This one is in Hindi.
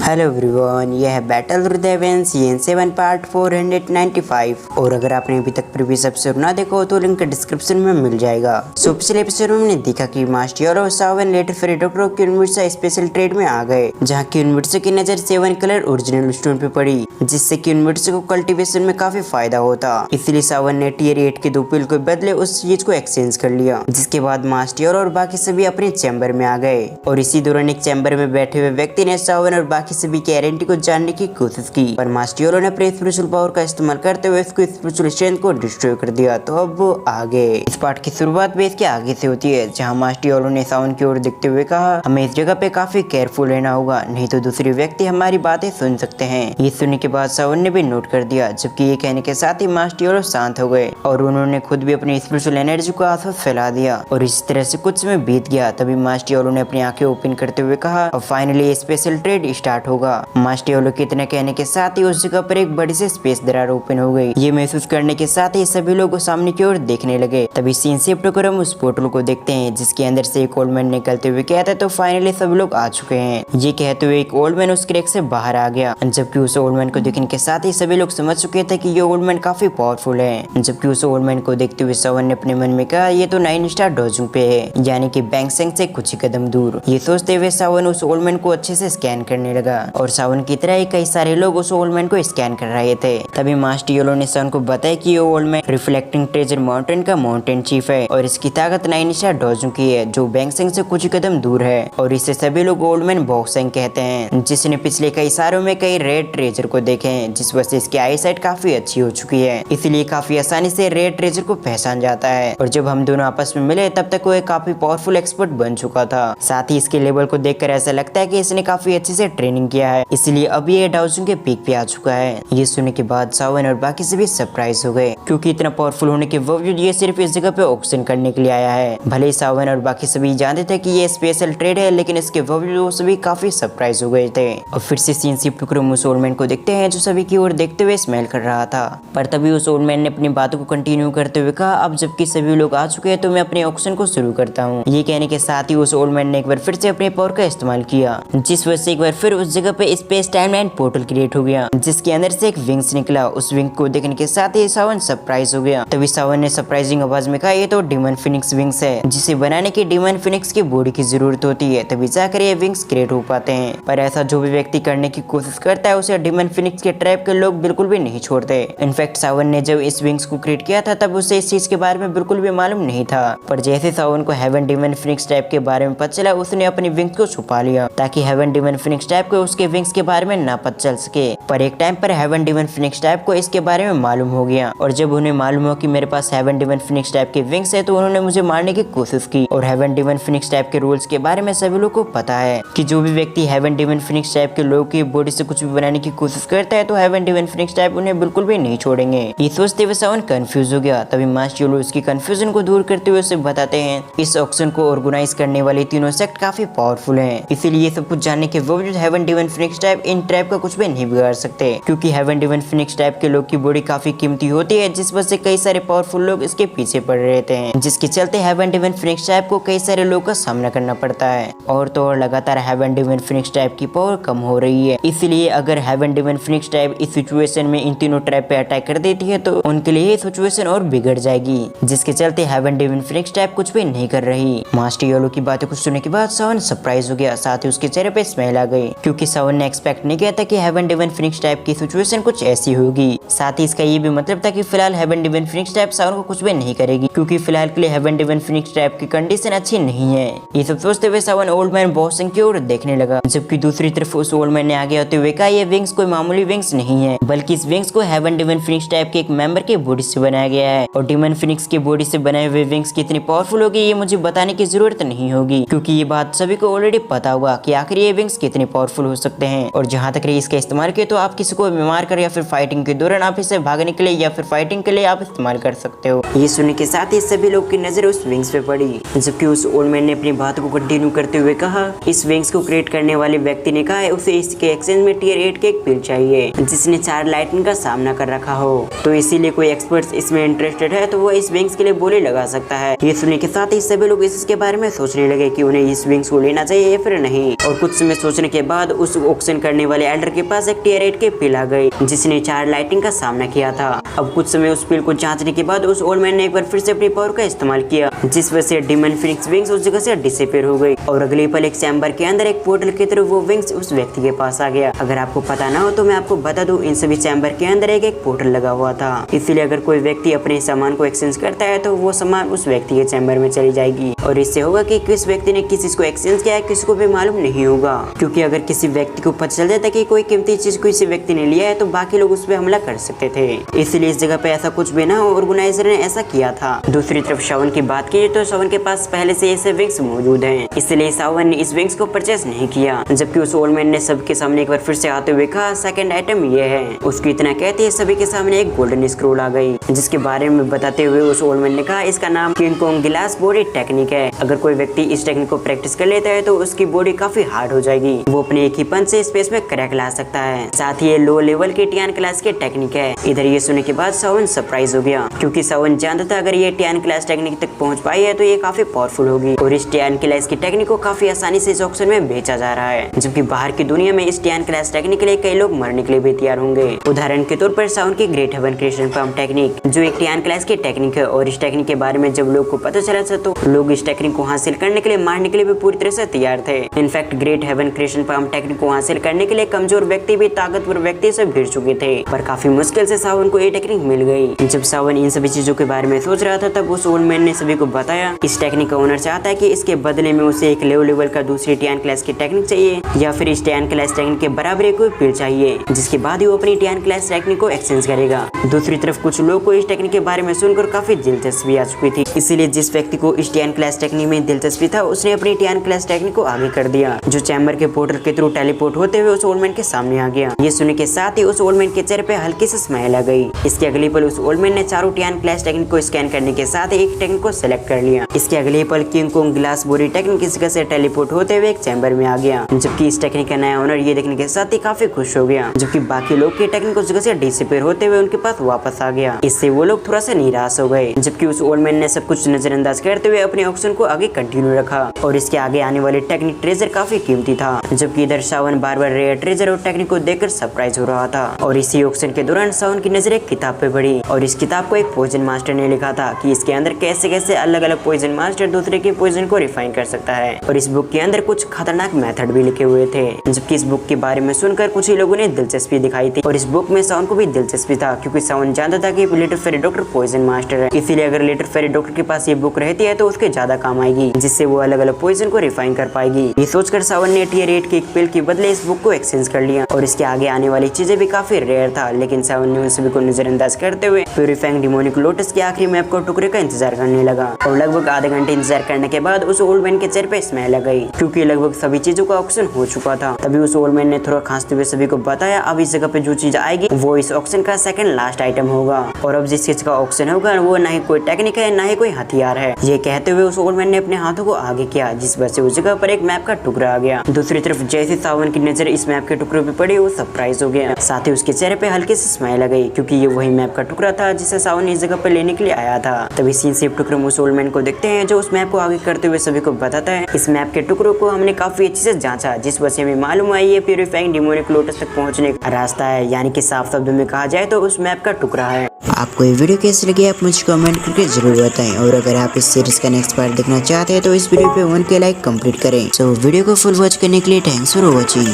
हेलो एवरीवन, यह है बैटल हृदय सीजन 7 पार्ट 495। और अगर आपने अभी तक प्रीवियस एपिसोड ना देखा हो तो लिंक डिस्क्रिप्शन में मिल जाएगा। सो पिछले एपिसोड में हमने देखा कि मास्टर और सावन लेटर फिर डॉक्टर क्यूनविट्सा स्पेशल ट्रेड में आ गए, जहाँ क्यूनविट्सा की नजर 7 कलर ओरिजिनल स्टोन पे पड़ी, जिससे क्यूनविट्सा को कल्टीवेशन में काफी फायदा होता। इसलिए सावन ने टियर 8 के 2 पिल के बदले उस चीज को एक्सचेंज कर लिया। जिसके बाद मास्टर और बाकी सभी अपने चैम्बर में आ गए और इसी दौरान एक चैम्बर में बैठे हुए व्यक्ति ने सावन और बाकी सभी की आइडेंटिटी को जानने की कोशिश की, पर मास्टियोलो ने अपने स्पिरिचुअल पावर का इस्तेमाल करते हुए इसको स्पिरिचुअल स्ट्रेंथ को डिस्ट्रॉय कर दिया। तो अब वो आगे इस पार्ट की शुरुआत बेस के आगे से होती है, जहां मास्टियोलो ने सावन की ओर देखते हुए कहा, हमें इस जगह पे काफी केयरफुल रहना होगा, नहीं तो दूसरे व्यक्ति हमारी बातें सुन सकते हैं। ये सुनने के बाद सावन ने भी नोट कर दिया, जबकि ये कहने के साथ ही मास्टियोलो शांत हो गए और उन्होंने खुद भी अपनी स्पिरिचुअल एनर्जी को आसपास फैला दिया। और इस तरह से कुछ समय बीत गया, तभी मास्टियोलो ने अपनी आंखें ओपन करते हुए कहा, अब फाइनली स्पेशल ट्रेड स्टार्ट होगा। मास्टियोलो के इतने कहने के साथ ही उस जगह पर एक बड़ी सी स्पेस दरार ओपन हो गई। ये महसूस करने के साथ ही सभी लोग सामने की ओर देखने लगे। तभी सीन शिफ्ट होकर हम उस पोर्टल को देखते हैं, जिसके अंदर से एक ओल्ड मैन निकलते हुए कहता है, तो फाइनली सभी लोग आ चुके हैं। ये कहते हुए एक ओल्ड मैन उस क्रैक से बाहर आ गया, जबकि उस ओल्ड मैन को देखने के साथ ही सभी लोग समझ चुके थे कि ये ओल्ड मैन काफी पावरफुल है। जबकि उस ओल्ड मैन को देखते हुए सावन ने अपने मन में कहा, ये तो 9 स्टार डोजू पे है, यानी कि बैंगसेंग से कुछ ही कदम दूर। ये सोचते हुए सावन उस ओल्ड मैन को अच्छे से स्कैन करने लगा और सावन की तरह ही कई सारे लोग उस ओल्ड मैन को स्कैन कर रहे थे। तभी मास्टियोलो ने सावन को बताया कि ये old man reflecting treasure mountain का माउंटेन चीफ है और इसकी ताकत 9 स्टार डोजू की है, जो बैंगसेंग से कुछ ही कदम दूर है। और इसे सभी लोग ओल्ड मैन बॉक्सेंग कहते हैं, जिसने पिछले कई सालों में कई रेड ट्रेजर को देखे हैं, जिस वजह से इसकी आई साइट काफी अच्छी हो चुकी है, इसलिए काफी आसानी से रेड ट्रेजर को पहचान जाता है। और जब हम दोनों आपस में मिले तब तक वो एक काफी पावरफुल एक्सपर्ट बन चुका था। साथ ही इसके लेवल को देखकर ऐसा लगता है कि इसने काफी अच्छे से ट्रेनिंग किया है, इसलिए अब ये डाउजू के पीक पे आ चुका है। ये सुनने के बाद सावन और बाकी सभी सरप्राइज हो गए, क्योंकि इतना पावरफुल होने के बावजूद ये सिर्फ इस जगह पे ऑक्शन करने के लिए आया है। भले ही सावन और बाकी सभी जानते थे कि ये स्पेशल ट्रेड है, लेकिन इसके बावजूद वो सभी काफी सरप्राइज हो गए थे। और फिर से सीन शिफ्ट होकर उस ओल्ड मैन को देखते हैं, जो सभी की ओर देखते हुए स्मेल कर रहा था। पर तभी उस ओल्ड मैन ने अपनी बातों को कंटिन्यू करते हुए कहा, अब जबकि सभी लोग आ चुके हैं तो मैं अपने ऑक्शन को शुरू करता हूँ। ये कहने के साथ ही उस ओल्ड मैन ने एक बार फिर से अपने पावर का इस्तेमाल किया, जिस वजह से एक बार फिर उस जगह पे स्पेस टाइमलाइन पोर्टल क्रिएट हो गया, जिसके अंदर से एक विंग्स निकला। उस विंग को देखने के साथ ही सावन सरप्राइज हो गया। तभी सावन ने सरप्राइजिंग आवाज में कहा, ये तो डीमन फिनिक्स विंग्स है, जिसे बनाने के डीमन फिनिक्स की बॉडी की जरूरत होती है, तभी जाकर ये विंग्स क्रिएट हो पाते हैं। पर ऐसा जो भी व्यक्ति करने की कोशिश करता है, उसे डीमन फिनिक्स के ट्रैप के लोग बिल्कुल भी नहीं छोड़ते। इनफैक्ट सावन ने जब इस विंग्स को क्रिएट किया था तब उसे इस चीज के बारे में बिल्कुल भी मालूम नहीं था, पर जैसे सावन को हेवन डीमन फिनिक्स ट्रैप के बारे में पता चला, उसने अपनी विंग्स को छुपा लिया ताकि हेवन डीमन फिनिक्स ट्रैप को उसके विंग्स के बारे में ना पता चल सके। पर एक टाइम पर हेवन डीमन फिनिक्स टाइप को इसके बारे में मालूम हो गया, और जब उन्हें मालूम हो कि मेरे पास हेवन डीमन फिनिक्स टाइप के विंग्स है, तो उन्होंने मुझे मारने की कोशिश की। और हेवन डीमन फिनिक्स टाइप के रूल्स के बारे में सभी लोग को पता है कि जो भी व्यक्ति हेवन डीमन फिनिक्स टाइप के लोगों की बॉडी से कुछ भी बनाने की कोशिश करता है, तो हेवन डीमन फिनिक्स टाइप उन्हें बिल्कुल भी नहीं छोड़ेंगे। ये सोचते हुए सावन कंफ्यूज हो गया। तभी मास्टियोलो इसकी कंफ्यूजन को दूर करते हुए उसे बताते हैं, इस ऑक्शन को ऑर्गेनाइज करने वाले तीनों सेक्ट काफी पावरफुल हैं, इसीलिए सब कुछ जानने के बावजूद heaven demon phoenix type in trap का कुछ भी नहीं बिगाड़ सकते, क्योंकि हेवन डीमन फिनिक्स टाइप के लोग की बॉडी काफी कीमती होती है, जिस वजह से कई सारे पावरफुल लोग इसके पीछे पड़ रहते हैं, जिसके चलते हेवन डीमन फिनिक्स टाइप को कई सारे लोगों का सामना करना पड़ता है। और तो और लगातार हेवन डीमन फिनिक्स टाइप की पावर कम हो रही है, इसलिए अगर हेवन डीमन फिनिक्स टाइप इस सिचुएशन में इन तीनों ट्रैप पे अटैक कर देती है, तो उनके लिए सिचुएशन और बिगड़ जाएगी, जिसके चलते हेवन डीमन फिनिक्स टाइप कुछ भी नहीं कर रही। मास्टियोलो की बातों को सुनने के बाद सावन सरप्राइज हो गया, साथ ही उसके चेहरे पे स्माइल आ गई, क्योंकि सावन ने एक्सपेक्ट नहीं किया था कि हेवन डीमन फिनिक्स टाइप की सिचुएशन कुछ ऐसी होगी। साथ ही इसका ये भी मतलब था कि फिलहाल हेवन डीमन फिनिक्स टाइप सावन को कुछ भी नहीं करेगी, क्योंकि फिलहाल के लिए हेवन डीमन फिनिक्स टाइप की कंडीशन अच्छी नहीं है। ये सब सोचते हुए सावन ओल्ड मैन बॉसिंग की ओर देखने लगा, जबकि दूसरी तरफ उस ओल्ड मैन ने आगे होते हुए कहा, ये विंग्स कोई मामूली विंग्स नहीं है, बल्कि इस विंग्स को हेवन डीमन फिनिक्स टाइप के एक मेंबर के बॉडी से बनाया गया है। और डीमन फिनिक्स की बॉडी से बनाए हुए विंग्स कितनी पावरफुल होगी ये मुझे बताने की जरूरत नहीं होगी, क्योंकि ये बात सभी को ऑलरेडी पता होगा कि आखिर ये विंग्स कितने पावरफुल हो सकते हैं। और जहाँ तक रही इसका इस्तेमाल किया, तो आप किसी को बीमार कर या फिर फाइटिंग के दौरान आप इसे भागने के लिए या फिर फाइटिंग के लिए आप इस्तेमाल कर सकते हो। ये सुनने के साथ ही सभी लोग की नजर उस विंग्स पे पड़ी, जबकि उस ओल्ड मैन ने अपनी बात को कंटिन्यू करते हुए कहा, इस विंग्स को क्रिएट करने वाले व्यक्ति ने कहा है उसे इसके एक्सचेंज में टियर 8 के एक पिल चाहिए, जिसने 4 लाइटनिंग का सामना कर रखा हो, तो इसीलिए कोई एक्सपर्ट इसमें इंटरेस्टेड है तो वो इस विंग्स के लिए बोली लगा सकता है। ये सुनने के साथ ही सभी लोग इसके बारे में सोचने लगे कि उन्हें इस विंग्स को लेना चाहिए या फिर नहीं। और कुछ समय सोचने के बाद उस ऑक्शन करने वाले एल्डर के पास एक टियर 8 की पिल आ गई जिसने 4 लाइटिंग का सामना किया था। अब कुछ समय उस पिल को जांचने के बाद उस ओल्ड मैन ने एक बार फिर से अपनी पावर का इस्तेमाल किया, जिस वजह से डीमन फिनिक्स विंग्स उस जगह से डिसअपीयर हो गई और अगले पल एक चैम्बर के अंदर एक पोर्टल की तरफ वो विंग्स उस व्यक्ति के पास आ गया। अगर आपको पता ना हो तो मैं आपको बता दूं, इन सभी चैम्बर के अंदर एक पोर्टल लगा हुआ था, इसलिए अगर कोई व्यक्ति अपने सामान को एक्सचेंज करता है तो वो सामान उस व्यक्ति के चैम्बर में चली जाएगी और इससे होगा कि किस व्यक्ति ने किस चीज को एक्सचेंज किया है किसी को भी मालूम नहीं होगा, क्योंकि अगर किसी व्यक्ति को पता चल जाता कि कोई कीमती चीज किसी व्यक्ति ने लिया है तो बाकी लोग उस पर हमला कर सकते थे, इसलिए इस जगह पे ऐसा कुछ भी ना हो ऑर्गेनाइजर ने ऐसा किया था। दूसरी तरफ शावन की बात की तो शावन के पास पहले से ऐसे विंग्स मौजूद हैं, इसलिए शावन ने इस विंग्स को परचेस नहीं किया, जबकि उस ओल्ड मैन ने सबके सामने एक बार फिर से आते हुए कहा सेकंड आइटम ये है। उसकी इतना कहते ही सभी के सामने एक गोल्डन स्क्रोल आ गई, जिसके बारे में बताते हुए उस ओल्ड मैन ने कहा इसका नाम king Kong glass body technique है। अगर कोई व्यक्ति इस टेक्निक को प्रैक्टिस कर लेता है तो उसकी बॉडी काफी हार्ड हो जाएगी, वो अपने एक ही पंच से स्पेस में क्रैक ला सकता है। साथ ही ये लो लेवल की टियान क्लास की टेक्निक है। इधर ये सुनने के बाद सावन सरप्राइज हो गया, क्योंकि सावन जानता था अगर ये टियान क्लास टेक्निक तक पहुंच पाई है तो ये काफी पावरफुल होगी और इस टियान क्लास की टेक्निक को काफी आसानी से इस ऑक्शन में बेचा जा रहा है, जबकि बाहर की दुनिया में इस टियान क्लास टेक्निक के लिए कई लोग मरने के लिए भी तैयार होंगे। उदाहरण के तौर पर सावन की great heaven creation pump technique, जो एक टियान क्लास की टेक्निक है और इस टेक्निक के बारे में जब लोग को पता चला था तो लोग इस टेक्निक को हासिल करने के लिए मारने के लिए भी पूरी तरह से तैयार थे। In fact great heaven creation pump technique को हासिल करने के लिए कमजोर व्यक्ति भी ताकतवर व्यक्ति से भिड़ चुके थे, पर काफी मुश्किल से सावन को ये टेक्निक मिल गई। जब सावन इन सभी चीजों के बारे में सोच रहा था तब उस ओल्ड मैन ने सभी को बताया इस टेक्निक का ओनर चाहता है कि इसके बदले में उसे एक लो लेवल का दूसरी टियान क्लास की टेक्निक चाहिए या फिर इस टियान क्लास टेक्निक के बराबर कोई पिल चाहिए, जिसके बाद ही वो अपनी टियान क्लास टेक्निक को एक्सचेंज करेगा। दूसरी तरफ कुछ लोग को इस टेक्निक के बारे में सुनकर काफी दिलचस्पी आ चुकी थी, इसीलिए जिस व्यक्ति को इस टियान क्लास टेक्निक में दिलचस्पी था उसने अपनी टियान क्लास टेक्निक को आगे कर दिया, जो चैम्बर के पोर्टल के थ्रू टेलीपोर्ट होते हुए उस ओल्ड मैन के सामने आ गया। ये सुनने के साथ ही उस ओल्ड मैन के चेहरे पे हल्की सी स्माइल आ गई। इसके अगले पल उस ओल्ड मैन ने चारों टियान क्लास टेक्निक को स्कैन करने के साथ एक टेक्निक को सिलेक्ट कर लिया। इसके अगले पल king Kong glass body technique इस जगह से टेलीपोर्ट होते हुए एक चैम्बर में आ गया, जबकि इस टेक्निक का नया ओनर ये देखने के साथ ही काफी खुश हो गया, जबकि बाकी लोग की टेक्निक उस जगह से डिसअपीयर होते हुए उनके पास वापस आ गया। इससे वो लोग थोड़ा सा निराश हो गए, जबकि उस ओल्ड मैन ने सब कुछ नजरअंदाज करते हुए अपने ऑक्शन को आगे कंटिन्यू रखा और इसके आगे आने वाले टेक्निक ट्रेजर काफी कीमती था, जबकि इधर सावन बार बार रेयर ट्रेजर और टेक्निक को देखकर सरप्राइज हो रहा था। और इसी ऑक्शन के दौरान सावन की नजर एक किताब पे पड़ी और इस किताब को एक पॉइजन मास्टर ने लिखा था कि इसके अंदर कैसे कैसे अलग अलग पॉइजन मास्टर दूसरे के पॉइजन को रिफाइन कर सकता है, और इस बुक के अंदर कुछ खतरनाक मेथड भी लिखे हुए थे। जबकि इस बुक के बारे में सुनकर कुछ ही लोगों ने दिलचस्पी दिखाई थी और इस बुक में सावन को भी दिलचस्पी था, क्योंकि सावन जानता था कि little fairy doctor poison master है, इसीलिए अगर लिटिल फेरी डॉक्टर के पास ये बुक रहती है तो उसके ज्यादा काम आएगी, जिससे वो अलग अलग पॉइजन को रिफाइन कर पाएगी। ये सोचकर सावन ने टियर 8 की एक पिल के बदले इस बुक को एक्सचेंज कर लिया और इसके आगे आने वाली चीजें भी काफी रेयर था, लेकिन सावन ने उन सभी को नजरअंदाज करते हुए प्यूरिफाइंग डिमोनिक लोटस के आखिरी मैप को टुकड़े का इंतजार करने लगा। और लगभग आधे घंटे इंतजार करने के बाद उस ओल्ड मैन के चेहरे पे स्माइल आ गई, क्योंकि लगभग सभी चीजों का ऑक्शन हो चुका था। तभी उस ओल्ड मैन ने थोड़ा खांसते हुए सभी को बताया अब इस जगह पे जो चीज आएगी वो इस ऑक्शन का सेकंड लास्ट आइटम होगा, और अब जिस चीज का ऑक्शन होगा वो ना ही कोई टेक्निक है ना ही कोई हथियार है। ये कहते हुए उस ओल्ड मैन ने अपने हाथों को आगे किया, जिस वजह से उस जगह पर एक मैप का टुकड़ा आ गया। दूसरी तरफ जैसे सावन की नजर इस मैप के टुकड़े पे पड़ी वो सरप्राइज हो गया, साथ ही उसके चेहरे पे हल्की सी स्माइल आ गई, क्योंकि ये वही मैप का टुकड़ा था जिसे सावन इस जगह पर लेने के लिए आया था। तभी सीन से टुकड़े उस ओल्ड मैन को देखते हैं जो उस मैप को आगे करते हुए सभी को बताता है इस मैप के टुकड़ों को हमने काफी अच्छे से जांचा, जिस वजह से हमें मालूम है ये प्यूरिफाइंग डिमोनिक लोटस तक पहुंचने का रास्ता है, यानी कि साफ शब्दों में कहा जाए तो उस मैप का टुकड़ा है। आपको ये वीडियो कैसी लगी आप मुझे कमेंट करके जरूर बताएं, और अगर आप इस सीरीज का नेक्स्ट पार्ट देखना चाहते हैं तो इस वीडियो पे 1K लाइक कंप्लीट करें। सो वीडियो को फुल वॉच करने के लिए थैंक्स फॉर वॉचिंग।